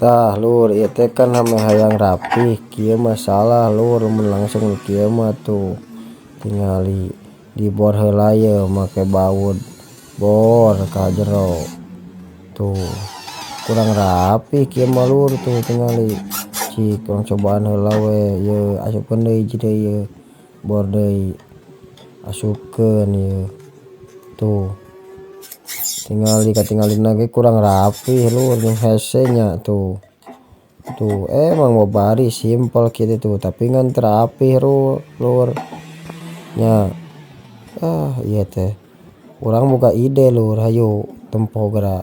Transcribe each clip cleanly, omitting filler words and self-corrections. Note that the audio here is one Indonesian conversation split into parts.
Tah lur, ieu teh kan ame hayang rapih, kieu masalah lur, mun langsung kieu mah tuh tingali dibor heula ye make baut bor ka jero. Tuh kurang rapih kieu mah lur, tuh tingali cik urang cobaan heula we ye asupkeun deui hiji deui ye bor deui asupkeun ye. Tuh tingali katingalina ge kurang rapih lur jeung hese nya tuh. Tuh emang babari simpel kitu tuh tapi ngan teu rapih lur nya. Ieu teh urang boga ide lur, hayu tempo geura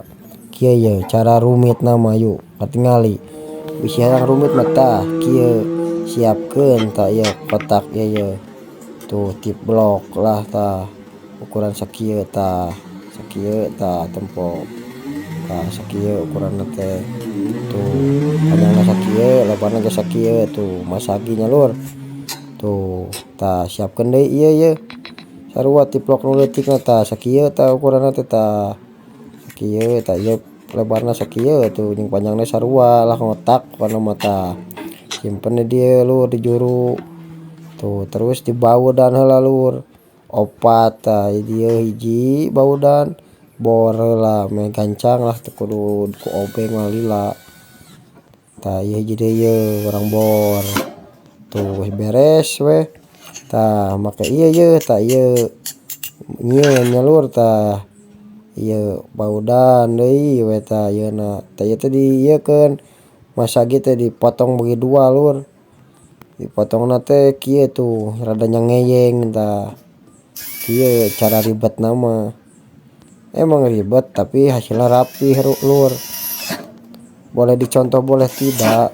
kieu ye cara rumitna mah yuk katingali. Bisi hayang rumit mah tah kieu siapkeun tah ieu kotak ieu tuh tiplok lah tah ukuran sakieu tah sakieu tah tempo tah sakieu ukuranna teh. Tuh panjangna sakieu lebarna ge sakieu tuh masaginya lur. Tuh tah siapkeun deui ieu ye sarua tiplok nu leutikna tah sakieu tah ukuranna teh tah sakieu tah ieu lebarna sakieu tuh jeung panjangna sarua lah ngotak pokona mah tah simpen di dieu lur di juru. Tuh terus dibaudan heula lur opat tah dieu hiji baudan bor heula me gancang lah teu kudu ku obeng mah lila. Tah ieu hiji deui ye urang bor. Tuh beres we tah make ieu ye tah ieu nyieun nya lur tah ieu baudan deui we tah ieuna tah ieu teh diieukeun masagi teh dipotong bagi dua lur. Dipotongna teh kieu tuh rada nyangeyeng tah. Kieu cara ribetna mah. Emang ribet tapi hasilna rapih lur. Boleh dicontoh boleh tidak.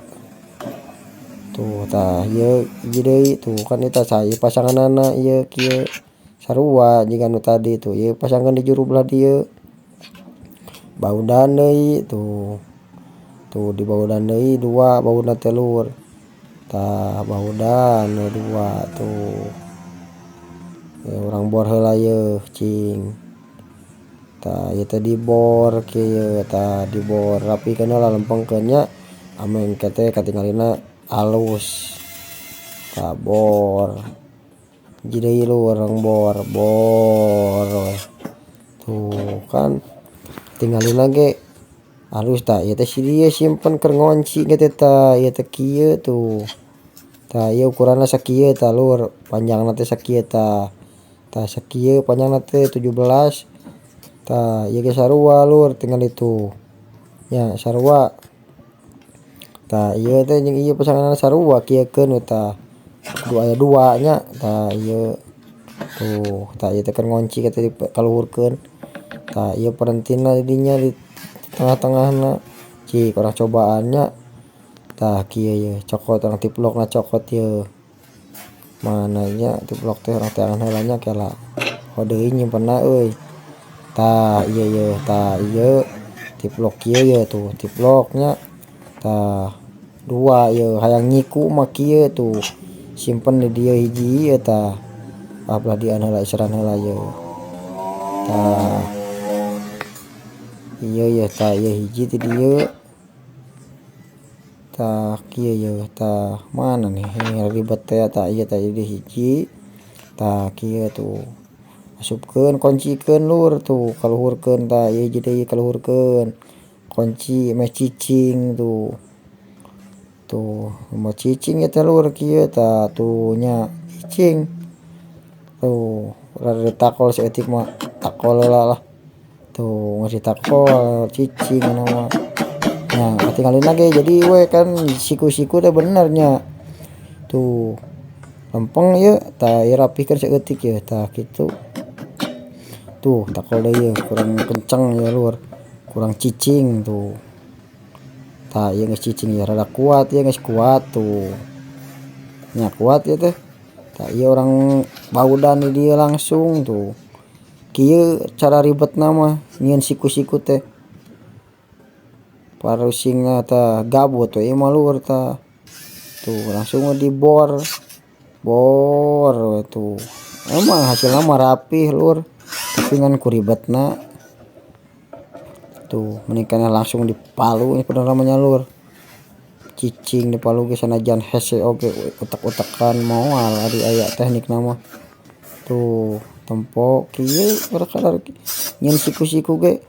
Tuh tah ieu hiji deui tuh kan eta ieu pasanganana ieu kieu sarua jiga nu tadi tuh ieu pasangkeun di juru belah dieu. Baudan deui tuh. Tuh dibaudan deui dua bautna teh lur. Tah baudan dua tuh. Urang bor heula ye cing. Tah ieu teh dibor kieu tah dibor rapihkeun heula lempengkeun nya ame engke teh katingalina alus. Tah bor hiji deui lur urang bor we. Tuh kan tingalina ge alus tah ieu teh si dieu simpen keur ngonci ge teh tah ieu teh kieu tuh. Tah ieu ukuranna sakieu tah lur, panjangna teh sakieu tah. Tah sakieu panjangna teh 17. Tah ieu ge sarua lur tinggal itu. Nya sarua. Tah ieu teh jeung ieu pasanganna sarua kieukeun we tah. Kudu aya dua nya tah ieu. Tuh tah ieu teh keur ngonci teh kaluhurkeun. Tah ieu parentina dinya di tengah-tengahna cik urang cobaannya tah kieu ye cokot urang tiplokna cokot ye mana nya tiplok teh urang teangan heula nya kela deui nyimpenna euy. Tah ieu ye tah ieu tiplok kieu ye tuh tiploknya tah dua ye hayang nyiku mah kieu tuh simpen di dieu hiji ye tah belah dian heula iseran heula ye. Tah ieu ye tah ieu hiji ti dieu. Tah kieu ye tah mana nih ribet teh tah ieu tah di hiji. Tah kieu tuh asupkeun koncikeun lur tuh kaluhurkeun tah ieu hiji deui kaluhurkeun. Konci meh cicing tuh. Tuh meh cicing ya teh lur kieu tah tuh nya cicing. Tuh rada ditakol saeutik mah takol heula lah. Tuh geus ditakol cicing mah. Nah katingalina ge jadi we kan siku-siku teh bener nya. Tuh lempeng ieu tah ieu rapihkeun saeutik ye tah kitu. Tuh takol deui ye kurang kenceng ya lur. Kurang cicing tuh. Tah ieu geus cicing ye rada kuat ye geus kuat tuh. Nya kuat ieu teh. Tah ieu urang baudan di dieu langsung tuh. Kieu cara ribetna mah nyieun siku-siku teh. Parusingna tah gabut we mah lur tah. Tuh langsung dibor. Bor we tuh. Emang hasilna mah rapih lur. Tapi ngan ku ribetna. Tuh mending kana langsung dipalu bener namanya lur. cicing di palu ge sanajan hese oge utak-utakan moal ari aya teknik nama tuh tempo kieu kadar nyen siku-siku ge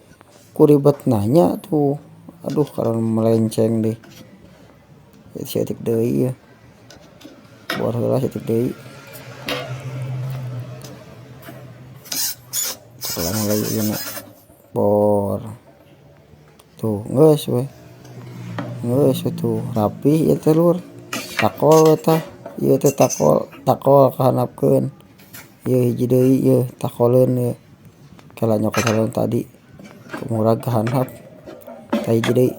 kuribet nanya tuh aduh karena melenceng deh setik deui ya bor heula setik deui sekarang lagi enak bor tuh geus tuh rapi ya telur takol eta ieu teh takol kahanapkeun ieu hiji deui ieu takoleun ieu kala nyokotan tadi kumurag kahanap tah hiji deui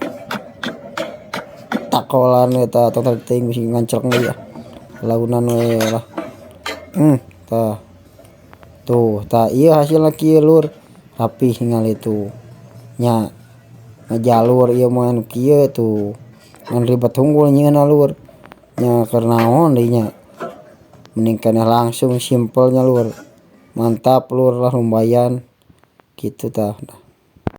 takolan eta tong teuing bisi ngancreng deui ya launan we lah tah tuh tah ieu hasilna kieu lur rapih ningali tuh nya ngajalur ieu mah anu kieu tuh ngan ribet hunggul nyieunna lur nya keur naon deui nya mending keneh langsung simpelnya lur mantap lur lah lumbayan gitu tah.